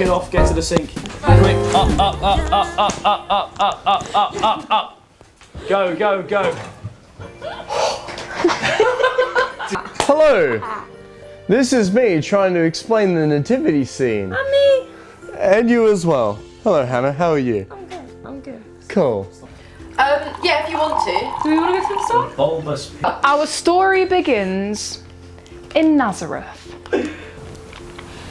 it off, get to the sink. Quick, up. Go. Hello. This is me trying to explain the nativity scene. And me. And you as well. Hello, Hannah. How are you? I'm good. Cool. Yeah, if you want to. Do we want to go to the store? Bulbous. Our story begins in Nazareth.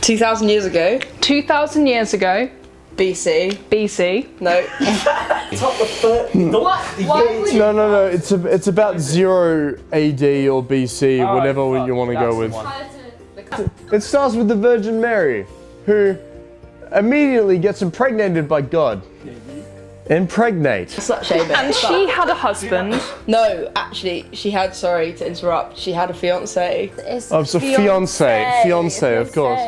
2,000 years ago. 2,000 years ago, BC. BC. No. No. It's about 0 AD or BC, whatever you want to go with. It starts with the Virgin Mary, who immediately gets impregnated by God. Impregnate. Slut shaming. And she had a husband. No, actually, she had, sorry to interrupt, she had a fiance. Oh, so fiance, of course.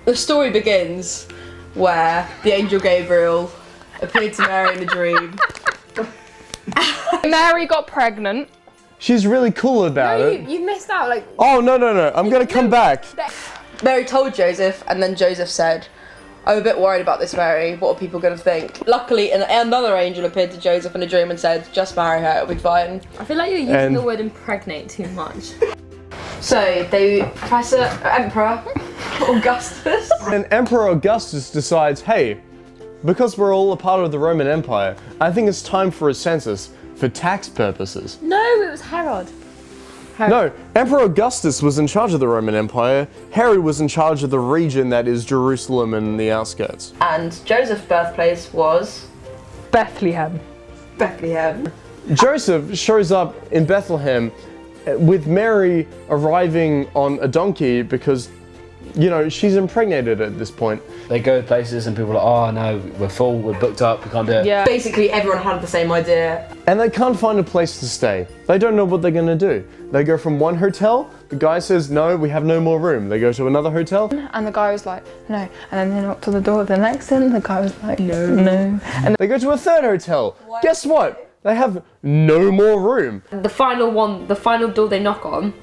The story begins where the angel Gabriel appeared to Mary in a dream. Mary got pregnant. She's really cool about it. You missed out, like... Oh, no. I'm gonna come back. Mary told Joseph, and then Joseph said, I'm a bit worried about this, Mary. What are people going to think? Luckily, another angel appeared to Joseph in a dream and said, just marry her, it'll be fine. I feel like you're using the word impregnate too much. So, Emperor Augustus. And Emperor Augustus decides, hey, because we're all a part of the Roman Empire, I think it's time for a census for tax purposes. No, it was Herod. No, Emperor Augustus was in charge of the Roman Empire. Herod was in charge of the region that is Jerusalem and the outskirts. And Joseph's birthplace was Bethlehem. Bethlehem. Joseph shows up in Bethlehem with Mary arriving on a donkey because, you know, she's impregnated at this point. They go to places and people are like, oh no, we're full, we're booked up, we can't do it. Yeah. Basically, everyone had the same idea. And they can't find a place to stay. They don't know what they're gonna do. They go from one hotel, the guy says, no, we have no more room. They go to another hotel. And the guy was like, no. And then they knocked on the door of the next one, and the guy was like, no. And They go to a third hotel. Guess what? They have no more room. The final door they knock on,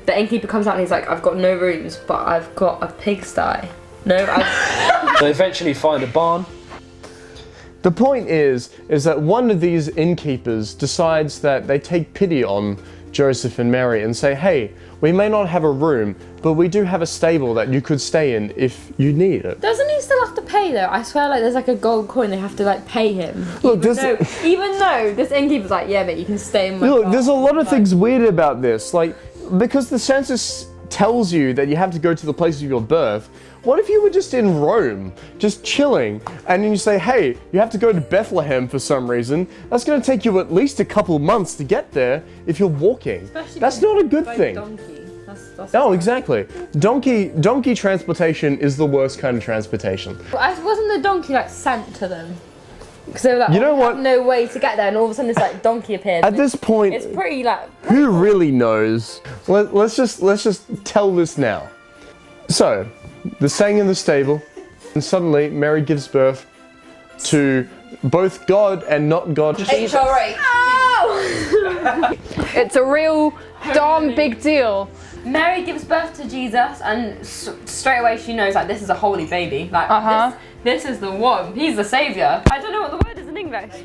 the innkeeper comes out and he's like, I've got no rooms, but I've got a pigsty. They eventually find a barn. The point is that one of these innkeepers decides that they take pity on Joseph and Mary and say, hey, we may not have a room, but we do have a stable that you could stay in if you need it. Doesn't he still have to pay though? I swear, like there's like a gold coin they have to like pay him. Look, Even though this innkeeper's like, yeah, but you can stay in my Look, there's a lot of like, things weird about this. Like, because the census tells you that you have to go to the place of your birth, what if you were just in Rome, just chilling, and then you say, hey, you have to go to Bethlehem for some reason? That's going to take you at least a couple months to get there if you're walking. That's not a good thing. Donkey. That's No, exactly. Donkey transportation is the worst kind of transportation. Wasn't the donkey like sent to them? Because they were like, You know we what? have no way to get there, and all of a sudden this like donkey appeared. At this point, it's pretty like. who really knows? Let's just tell this now. So, they're staying in the stable, and suddenly Mary gives birth to both God and not God. HRH. it's a real darn big deal. Mary gives birth to Jesus, and straight away she knows like this is a holy baby. Like this is the one. He's the savior. I don't know what the word is in English.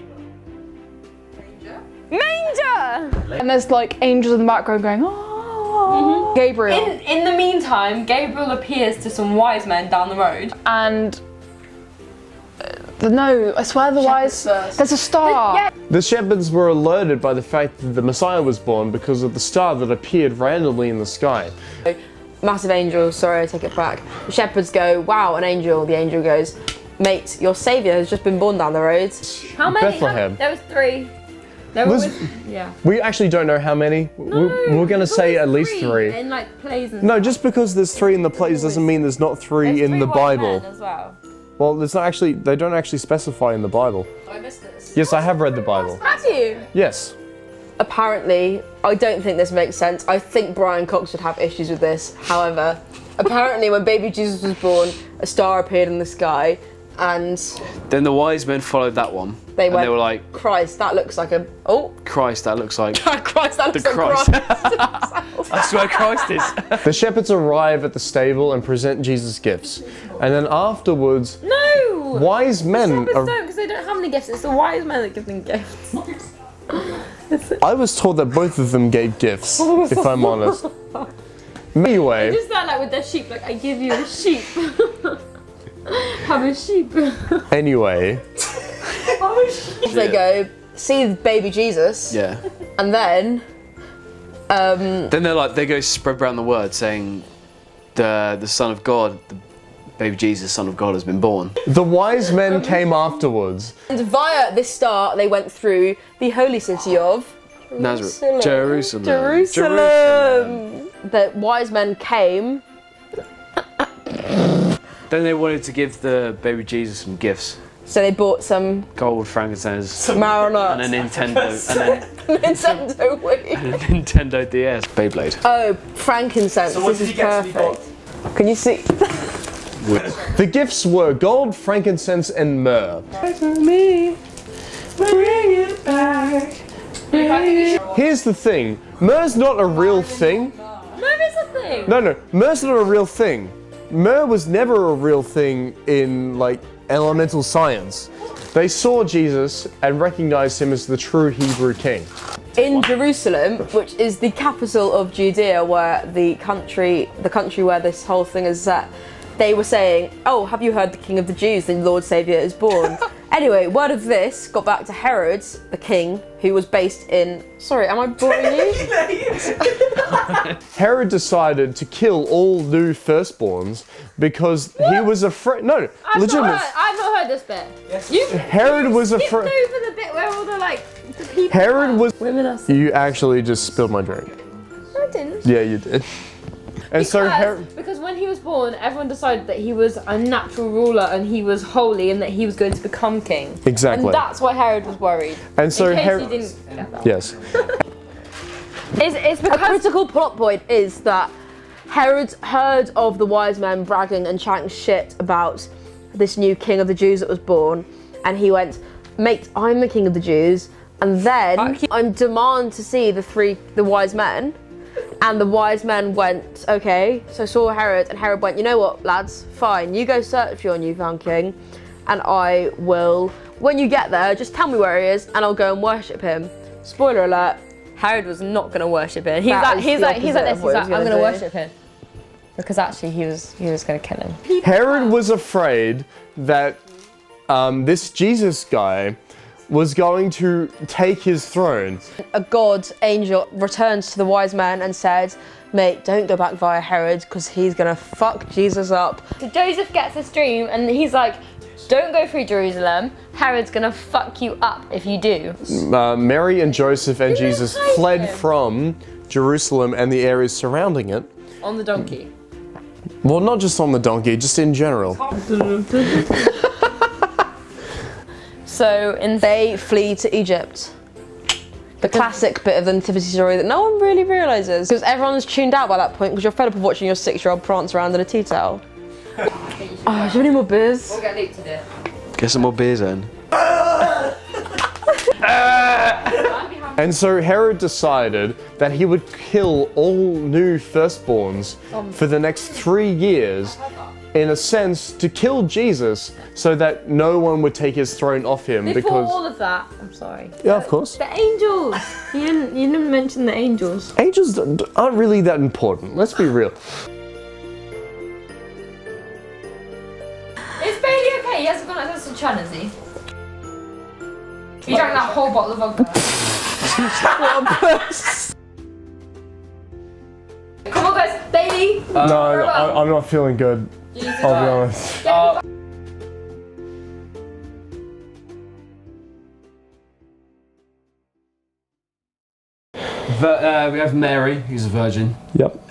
Manger. And there's like angels in the background going, oh. Gabriel. In the meantime, Gabriel appears to some wise men down the road. And no, I swear the wise. There's a star. Yeah. The shepherds were alerted by the fact that the Messiah was born because of the star that appeared randomly in the sky. Massive angel, sorry, I take it back. The shepherds go, wow, an angel. The angel goes, mate, your saviour has just been born down the road. How many? Bethlehem. There was 3. There was, yeah. We actually don't know how many. We're going to say at least 3. In like plays and No, stuff. just because there's 3 in the plays doesn't mean there's not 3 There's in 3 the wise Bible. men as well. Well, there's not actually. They don't actually specify in the Bible. I missed this. Yes, I have read the Bible. Have you? Yes. Apparently, I don't think this makes sense. I think Brian Cox would have issues with this. However, apparently when baby Jesus was born, a star appeared in the sky, and Then the wise men followed that one. they and went, they were like, Christ, that looks like a... Oh, Christ, that looks like Christ, that looks the like Christ. Christ. That's where Christ is. The shepherds arrive at the stable and present Jesus gifts. And then afterwards, No! wise men Shepherds are... don't, because they don't have any gifts. It's the wise men that give them gifts. I was told that both of them gave gifts, if I'm honest. Anyway, Just like with their sheep, like, I give you a sheep. Have a sheep. anyway, They go see baby Jesus, Yeah. and then Then they go spread around the word saying the Son of God, the baby Jesus, Son of God, has been born. the wise men came afterwards. and via this star they went through the holy city of Nazareth. Jerusalem. Jerusalem. The wise men came. Then they wanted to give the baby Jesus some gifts. So they bought some Gold, frankincense, Marinette and a Nintendo, Nintendo Wii. and a Nintendo DS. Beyblade. Oh, frankincense. This is perfect. Can you see? The gifts were gold, frankincense, and myrrh. Here's the thing, myrrh's not a real thing. Where is the thing? No, myrrh's not a real thing. Myrrh was never a real thing in, like, elemental science. They saw Jesus and recognized him as the true Hebrew king. In Jerusalem, which is the capital of Judea, where the country where this whole thing is set, they were saying, "Oh, have you heard the King of the Jews, the Lord Saviour is born?" Anyway, word of this got back to Herod, the king, who was based in... Sorry, am I boring you? Herod decided to kill all new firstborns because he was afraid. No, legitimate. I've not heard this bit. You Herod was skipped afraid. over the bit where all the people Herod are. was. Women are. You actually just spilled my drink. No, I didn't. Yeah, you did. And so Herod. Because when he was born, everyone decided that he was a natural ruler and he was holy and that he was going to become king. Exactly. And that's why Herod was worried. And so in case Herod. he didn't get that. Yes. It's A because critical plot point is that Herod heard of the wise men bragging and chatting shit about this new king of the Jews that was born, and he went, "Mate, I'm the king of the Jews," and then I'm demand to see the wise men. And the wise men went, okay, so saw Herod, and Herod went, "You know what, lads, fine, you go search for your newfound king, and I will, when you get there, just tell me where he is, and I'll go and worship him." Spoiler alert, Herod was not going to worship him. He's That like is this. the He's opposite of what like, he was I'm going to gonna do. worship him. Because actually he was going to kill him. Herod was afraid that this Jesus guy was going to take his throne. a god angel returns to the wise men and said, "Mate, don't go back via Herod, because he's gonna fuck Jesus up." So Joseph gets this dream and he's like, don't go through Jerusalem. Herod's going to fuck you up if you do. Mary and Joseph and Jesus hide fled him? from Jerusalem and the areas surrounding it. On the donkey. Well, not just on the donkey, just in general. So They flee to Egypt. The classic bit of the nativity story that no one really realises, because everyone's tuned out by that point because you're fed up of watching your 6-year-old prance around in a tea towel. Oh, do you have any more beers? We'll get Luke to do it. Get some more beers then. And so Herod decided that he would kill all new firstborns for the next 3 years, in a sense, to kill Jesus so that no one would take his throne off him. Before Because all of that, I'm sorry. yeah, of course. The angels. You didn't mention the angels. Angels aren't really that important. Let's be real. Is Bailey okay? He hasn't gone access to Chan, has he? He drank that whole bottle of vodka. Come on, guys. Bailey. No, I'm not feeling good. I'll be honest. But we have Mary, who's a virgin. Yep.